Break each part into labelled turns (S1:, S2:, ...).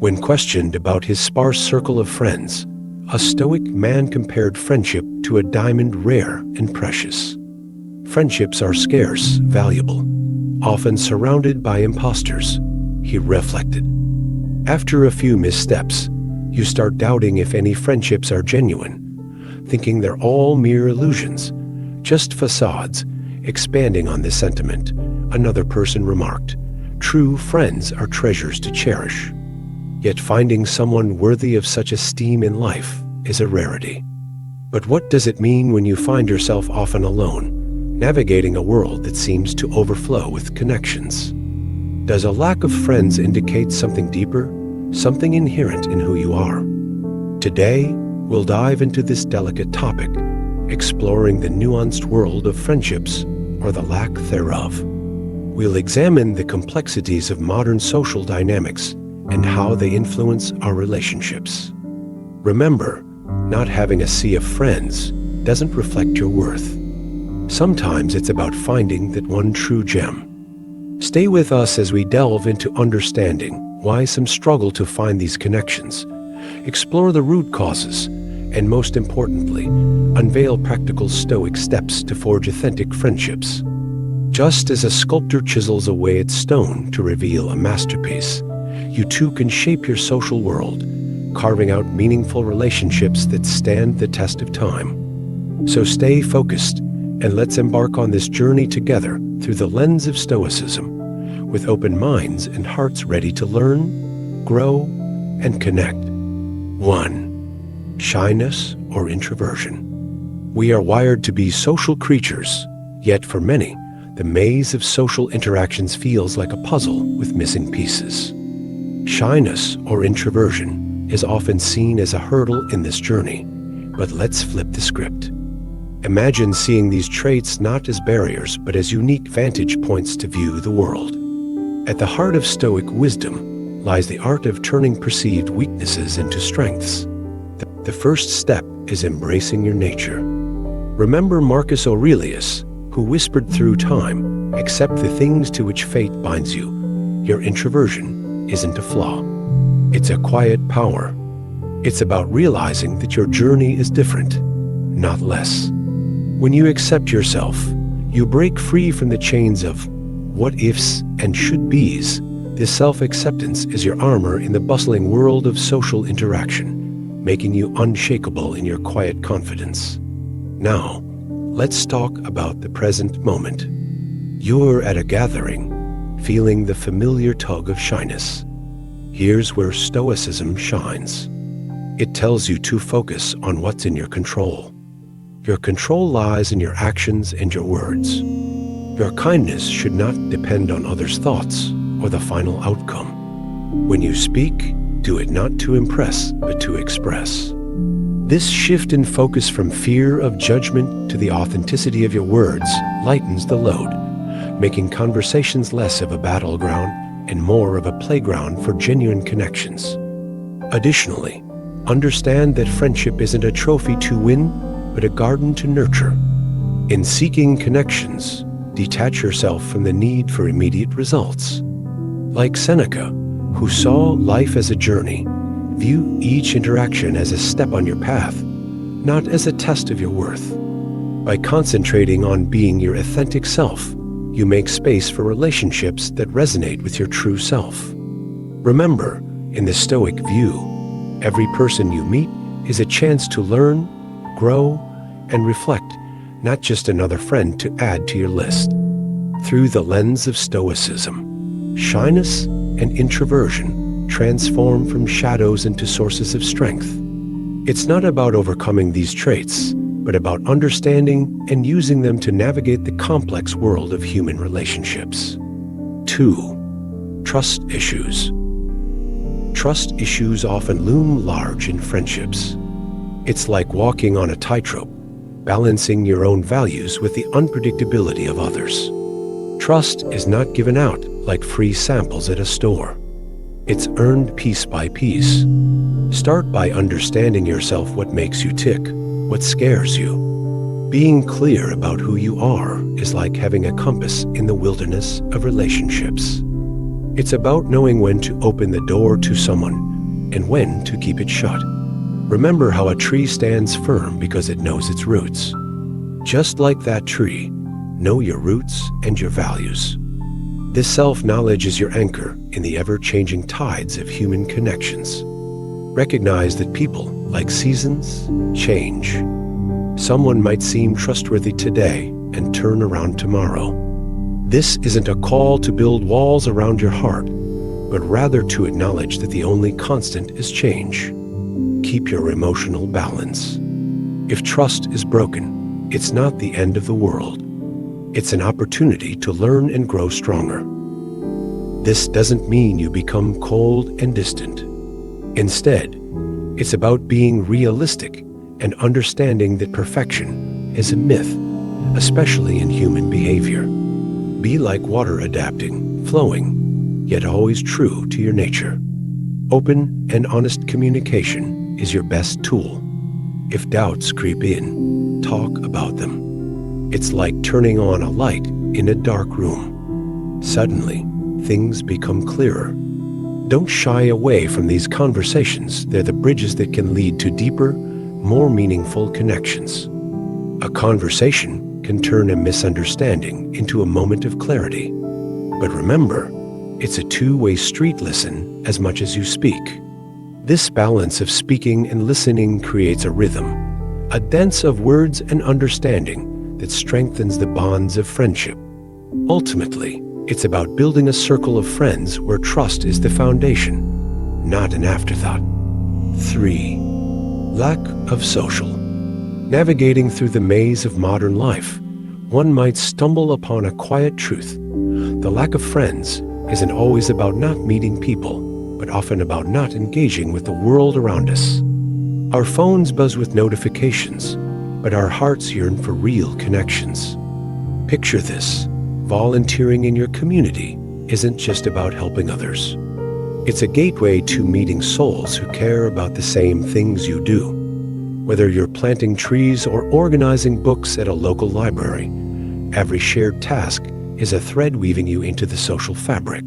S1: When questioned about his sparse circle of friends, a Stoic man compared friendship to a diamond rare and precious. Friendships are scarce, valuable, often surrounded by imposters, he reflected. After a few missteps, you start doubting if any friendships are genuine, thinking they're all mere illusions, just facades. Expanding on this sentiment, another person remarked, "True friends are treasures to cherish. Yet finding someone worthy of such esteem in life is a rarity." But what does it mean when you find yourself often alone, navigating a world that seems to overflow with connections? Does a lack of friends indicate something deeper, something inherent in who you are? Today, we'll dive into this delicate topic, exploring the nuanced world of friendships, or the lack thereof. We'll examine the complexities of modern social dynamics and how they influence our relationships. Remember, not having a sea of friends doesn't reflect your worth. Sometimes it's about finding that one true gem. Stay with us as we delve into understanding why some struggle to find these connections, explore the root causes, and most importantly, unveil practical Stoic steps to forge authentic friendships. Just as a sculptor chisels away at stone to reveal a masterpiece, you too can shape your social world, carving out meaningful relationships that stand the test of time. So stay focused, and let's embark on this journey together through the lens of Stoicism, with open minds and hearts ready to learn, grow, and connect. 1. Shyness or introversion. We are wired to be social creatures, yet for many, the maze of social interactions feels like a puzzle with missing pieces. Shyness or introversion is often seen as a hurdle in this journey, but let's flip the script. Imagine seeing these traits not as barriers, but as unique vantage points to view the world. At the heart of Stoic wisdom lies the art of turning perceived weaknesses into strengths. The first step is embracing your nature. Remember Marcus Aurelius, who whispered through time, "Accept the things to which fate binds you." Your introversion isn't a flaw. It's a quiet power. It's about realizing that your journey is different, not less. When you accept yourself, you break free from the chains of what-ifs and should-bes. This self-acceptance is your armor in the bustling world of social interaction, making you unshakable in your quiet confidence. Now, let's talk about the present moment. You're at a gathering, feeling the familiar tug of shyness. Here's where Stoicism shines. It tells you to focus on what's in your control. Your control lies in your actions and your words. Your kindness should not depend on others' thoughts or the final outcome. When you speak, do it not to impress, but to express. This shift in focus from fear of judgment to the authenticity of your words lightens the load, making conversations less of a battleground and more of a playground for genuine connections. Additionally, understand that friendship isn't a trophy to win, but a garden to nurture. In seeking connections, detach yourself from the need for immediate results. Like Seneca, who saw life as a journey, view each interaction as a step on your path, not as a test of your worth. By concentrating on being your authentic self, you make space for relationships that resonate with your true self. Remember, in the Stoic view, every person you meet is a chance to learn, grow, and reflect, not just another friend to add to your list. Through the lens of Stoicism, shyness and introversion transform from shadows into sources of strength. It's not about overcoming these traits, but about understanding and using them to navigate the complex world of human relationships. 2. Trust issues. Trust issues often loom large in friendships. It's like walking on a tightrope, balancing your own values with the unpredictability of others. Trust is not given out like free samples at a store. It's earned piece by piece. Start by understanding yourself, what makes you tick, what scares you. Being clear about who you are is like having a compass in the wilderness of relationships. It's about knowing when to open the door to someone and when to keep it shut. Remember how a tree stands firm because it knows its roots. Just like that tree, know your roots and your values. This self-knowledge is your anchor in the ever-changing tides of human connections. Recognize that people, like seasons, change. Someone might seem trustworthy today and turn around tomorrow. This isn't a call to build walls around your heart, but rather to acknowledge that the only constant is change. Keep your emotional balance. If trust is broken, it's not the end of the world. It's an opportunity to learn and grow stronger. This doesn't mean you become cold and distant. Instead, it's about being realistic and understanding that perfection is a myth, especially in human behavior. Be like water, adapting, flowing, yet always true to your nature. Open and honest communication is your best tool. If doubts creep in, talk about them. It's like turning on a light in a dark room. Suddenly, things become clearer. Don't shy away from these conversations. They're the bridges that can lead to deeper, more meaningful connections. A conversation can turn a misunderstanding into a moment of clarity. But remember, it's a two-way street. Listen as much as you speak. This balance of speaking and listening creates a rhythm, a dance of words and understanding that strengthens the bonds of friendship. Ultimately, it's about building a circle of friends where trust is the foundation, not an afterthought. 3. Lack of social. Navigating through the maze of modern life, one might stumble upon a quiet truth. The lack of friends isn't always about not meeting people, but often about not engaging with the world around us. Our phones buzz with notifications, but our hearts yearn for real connections. Picture this. Volunteering in your community isn't just about helping others. It's a gateway to meeting souls who care about the same things you do. Whether you're planting trees or organizing books at a local library, every shared task is a thread weaving you into the social fabric.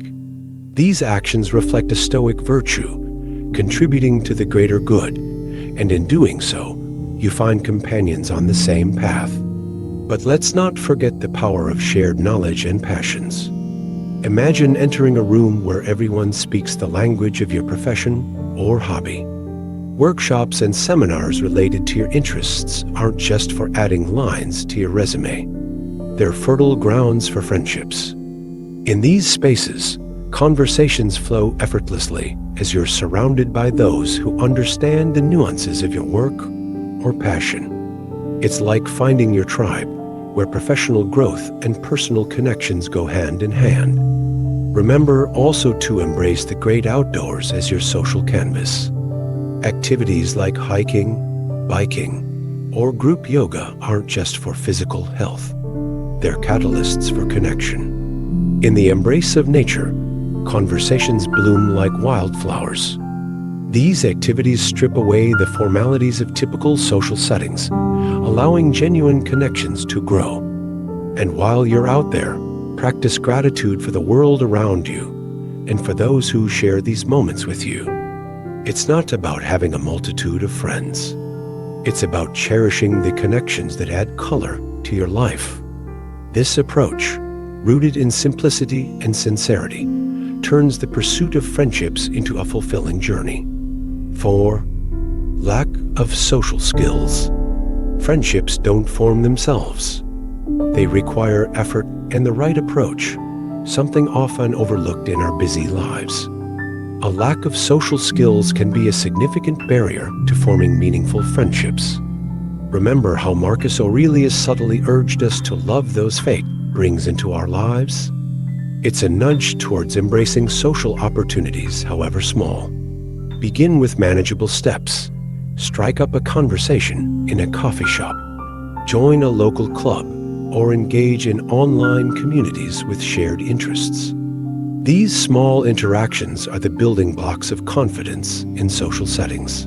S1: These actions reflect a Stoic virtue, contributing to the greater good, and in doing so, you find companions on the same path. But let's not forget the power of shared knowledge and passions. Imagine entering a room where everyone speaks the language of your profession or hobby. Workshops and seminars related to your interests aren't just for adding lines to your resume. They're fertile grounds for friendships. In these spaces, conversations flow effortlessly as you're surrounded by those who understand the nuances of your work or passion. It's like finding your tribe, where professional growth and personal connections go hand in hand. Remember also to embrace the great outdoors as your social canvas. Activities like hiking, biking, or group yoga aren't just for physical health. They're catalysts for connection. In the embrace of nature, conversations bloom like wildflowers. These activities strip away the formalities of typical social settings, allowing genuine connections to grow. And while you're out there, practice gratitude for the world around you and for those who share these moments with you. It's not about having a multitude of friends. It's about cherishing the connections that add color to your life. This approach, rooted in simplicity and sincerity, turns the pursuit of friendships into a fulfilling journey. 4. Lack of social skills. Friendships don't form themselves. They require effort and the right approach, something often overlooked in our busy lives. A lack of social skills can be a significant barrier to forming meaningful friendships. Remember how Marcus Aurelius subtly urged us to love those fate brings into our lives? It's a nudge towards embracing social opportunities, however small. Begin with manageable steps. Strike up a conversation in a coffee shop. Join a local club or engage in online communities with shared interests. These small interactions are the building blocks of confidence in social settings.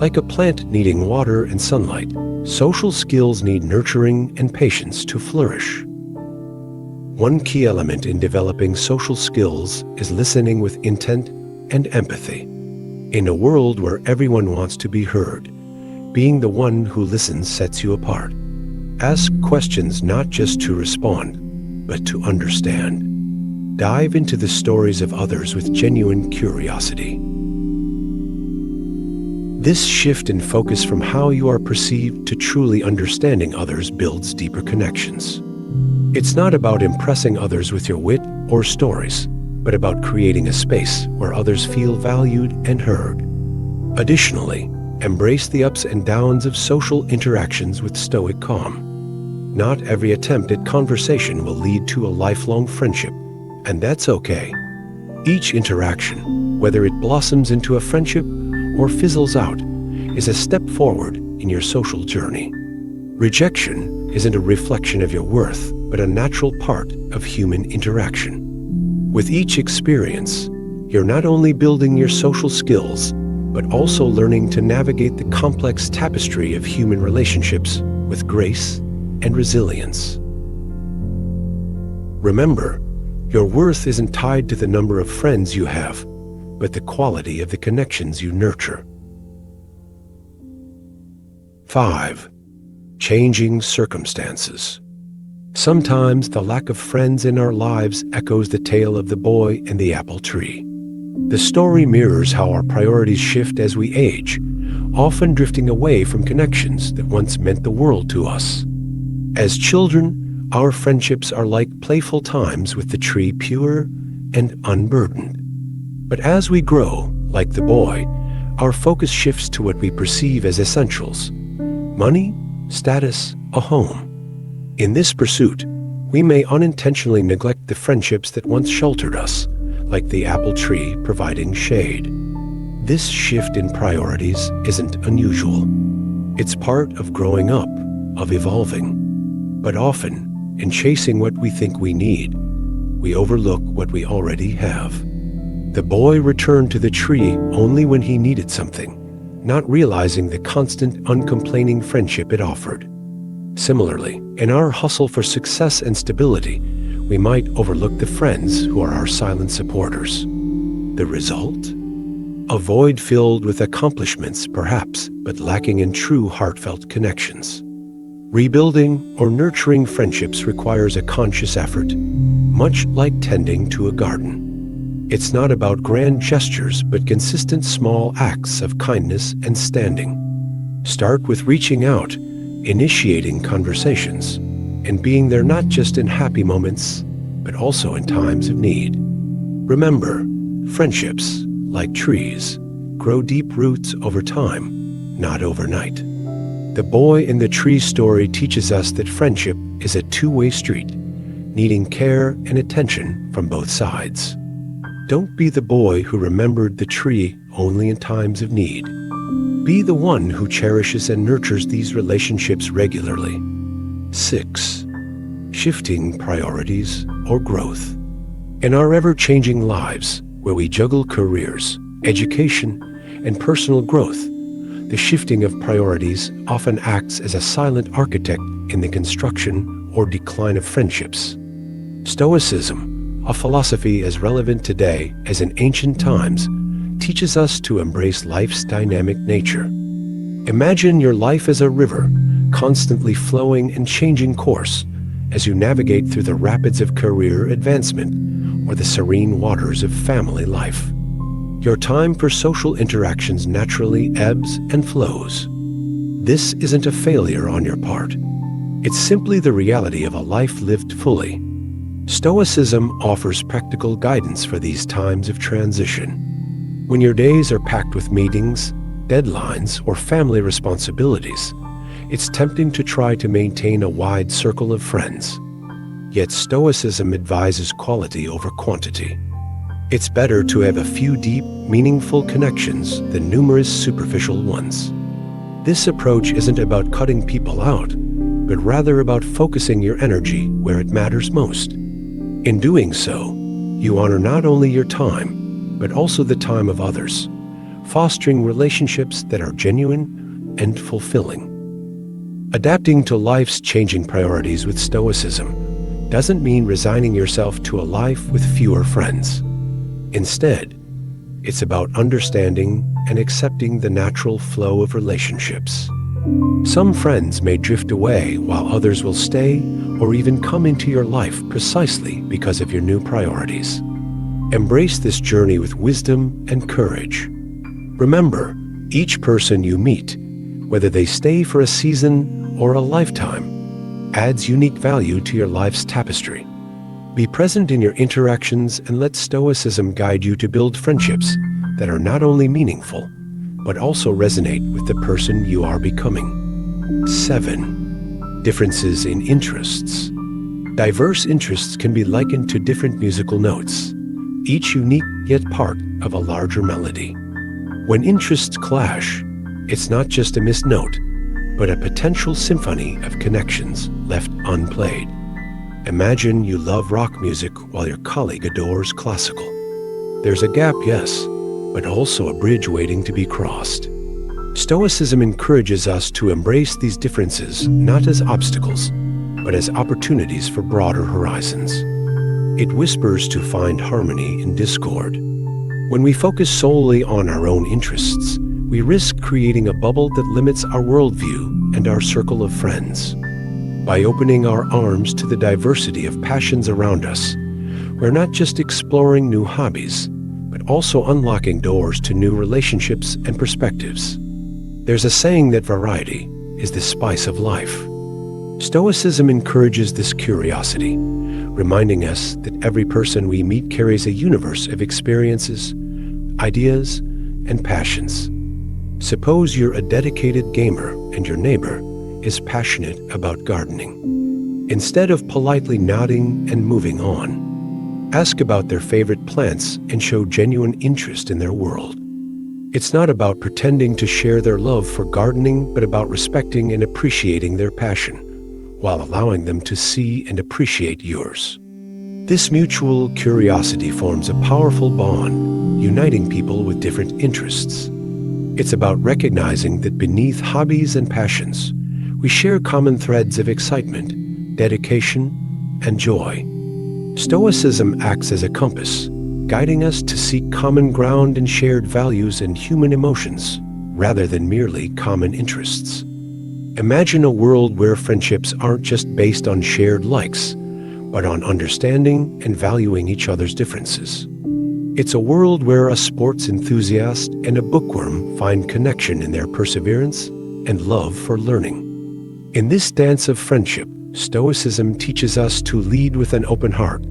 S1: Like a plant needing water and sunlight, social skills need nurturing and patience to flourish. One key element in developing social skills is listening with intent and empathy. In a world where everyone wants to be heard, being the one who listens sets you apart. Ask questions not just to respond, but to understand. Dive into the stories of others with genuine curiosity. This shift in focus from how you are perceived to truly understanding others builds deeper connections. It's not about impressing others with your wit or stories, but about creating a space where others feel valued and heard. Additionally, embrace the ups and downs of social interactions with stoic calm. Not every attempt at conversation will lead to a lifelong friendship, and that's okay. Each interaction, whether it blossoms into a friendship or fizzles out, is a step forward in your social journey. Rejection isn't a reflection of your worth, but a natural part of human interaction. With each experience, you're not only building your social skills, but also learning to navigate the complex tapestry of human relationships with grace and resilience. Remember, your worth isn't tied to the number of friends you have, but the quality of the connections you nurture. 5. Changing circumstances. Sometimes the lack of friends in our lives echoes the tale of the boy and the apple tree. The story mirrors how our priorities shift as we age, often drifting away from connections that once meant the world to us. As children, our friendships are like playful times with the tree, pure and unburdened. But as we grow, like the boy, our focus shifts to what we perceive as essentials: money, status, a home. In this pursuit, we may unintentionally neglect the friendships that once sheltered us, like the apple tree providing shade. This shift in priorities isn't unusual. It's part of growing up, of evolving. But often, in chasing what we think we need, we overlook what we already have. The boy returned to the tree only when he needed something, not realizing the constant, uncomplaining friendship it offered. Similarly, in our hustle for success and stability, we might overlook the friends who are our silent supporters. The result? A void filled with accomplishments, perhaps, but lacking in true heartfelt connections. Rebuilding or nurturing friendships requires a conscious effort, much like tending to a garden. It's not about grand gestures, but consistent small acts of kindness and standing. Start with reaching out, initiating conversations, and being there not just in happy moments, but also in times of need. Remember, friendships, like trees, grow deep roots over time, not overnight. The boy in the tree story teaches us that friendship is a two-way street, needing care and attention from both sides. Don't be the boy who remembered the tree only in times of need. Be the one who cherishes and nurtures these relationships regularly. 6. Shifting priorities or growth. In our ever-changing lives, where we juggle careers, education, and personal growth, the shifting of priorities often acts as a silent architect in the construction or decline of friendships. Stoicism, a philosophy as relevant today as in ancient times, teaches us to embrace life's dynamic nature. Imagine your life as a river, constantly flowing and changing course as you navigate through the rapids of career advancement or the serene waters of family life. Your time for social interactions naturally ebbs and flows. This isn't a failure on your part. It's simply the reality of a life lived fully. Stoicism offers practical guidance for these times of transition. When your days are packed with meetings, deadlines, or family responsibilities, it's tempting to try to maintain a wide circle of friends. Yet Stoicism advises quality over quantity. It's better to have a few deep, meaningful connections than numerous superficial ones. This approach isn't about cutting people out, but rather about focusing your energy where it matters most. In doing so, you honor not only your time, but also the time of others, fostering relationships that are genuine and fulfilling. Adapting to life's changing priorities with Stoicism doesn't mean resigning yourself to a life with fewer friends. Instead, it's about understanding and accepting the natural flow of relationships. Some friends may drift away while others will stay or even come into your life precisely because of your new priorities. Embrace this journey with wisdom and courage. Remember, each person you meet, whether they stay for a season or a lifetime, adds unique value to your life's tapestry. Be present in your interactions and let Stoicism guide you to build friendships that are not only meaningful, but also resonate with the person you are becoming. 7. Differences in interests. Diverse interests can be likened to different musical notes, each unique yet part of a larger melody. When interests clash, it's not just a missed note, but a potential symphony of connections left unplayed. Imagine you love rock music while your colleague adores classical. There's a gap, yes, but also a bridge waiting to be crossed. Stoicism encourages us to embrace these differences not as obstacles, but as opportunities for broader horizons. It whispers to find harmony in discord. When we focus solely on our own interests, we risk creating a bubble that limits our worldview and our circle of friends. By opening our arms to the diversity of passions around us, we're not just exploring new hobbies, but also unlocking doors to new relationships and perspectives. There's a saying that variety is the spice of life. Stoicism encourages this curiosity, reminding us that every person we meet carries a universe of experiences, ideas, and passions. Suppose you're a dedicated gamer and your neighbor is passionate about gardening. Instead of politely nodding and moving on, ask about their favorite plants and show genuine interest in their world. It's not about pretending to share their love for gardening, but about respecting and appreciating their passion, while allowing them to see and appreciate yours. This mutual curiosity forms a powerful bond, uniting people with different interests. It's about recognizing that beneath hobbies and passions, we share common threads of excitement, dedication, and joy. Stoicism acts as a compass, guiding us to seek common ground in shared values and human emotions, rather than merely common interests. Imagine a world where friendships aren't just based on shared likes, but on understanding and valuing each other's differences. It's a world where a sports enthusiast and a bookworm find connection in their perseverance and love for learning. In this dance of friendship, Stoicism teaches us to lead with an open heart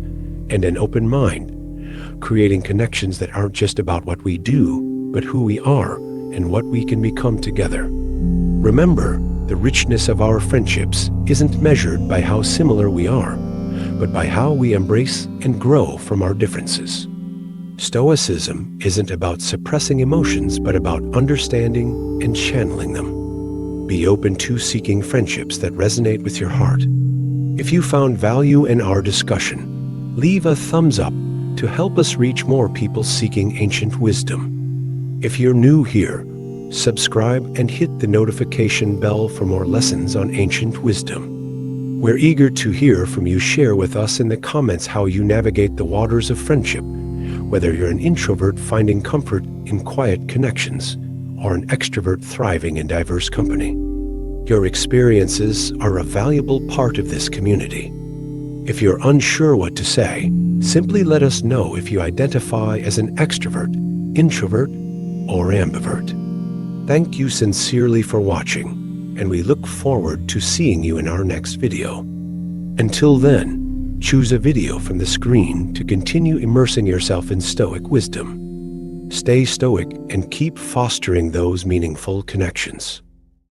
S1: and an open mind, creating connections that aren't just about what we do, but who we are and what we can become together. Remember, the richness of our friendships isn't measured by how similar we are, but by how we embrace and grow from our differences. Stoicism isn't about suppressing emotions, but about understanding and channeling them. Be open to seeking friendships that resonate with your heart. If you found value in our discussion, leave a thumbs up to help us reach more people seeking ancient wisdom. If you're new here, subscribe and hit the notification bell for more lessons on ancient wisdom. We're eager to hear from you. Share with us in the comments how you navigate the waters of friendship, whether you're an introvert finding comfort in quiet connections or an extrovert thriving in diverse company. Your experiences are a valuable part of this community. If you're unsure what to say, simply let us know if you identify as an extrovert, introvert, or ambivert. Thank you sincerely for watching, and we look forward to seeing you in our next video. Until then, choose a video from the screen to continue immersing yourself in Stoic wisdom. Stay stoic and keep fostering those meaningful connections.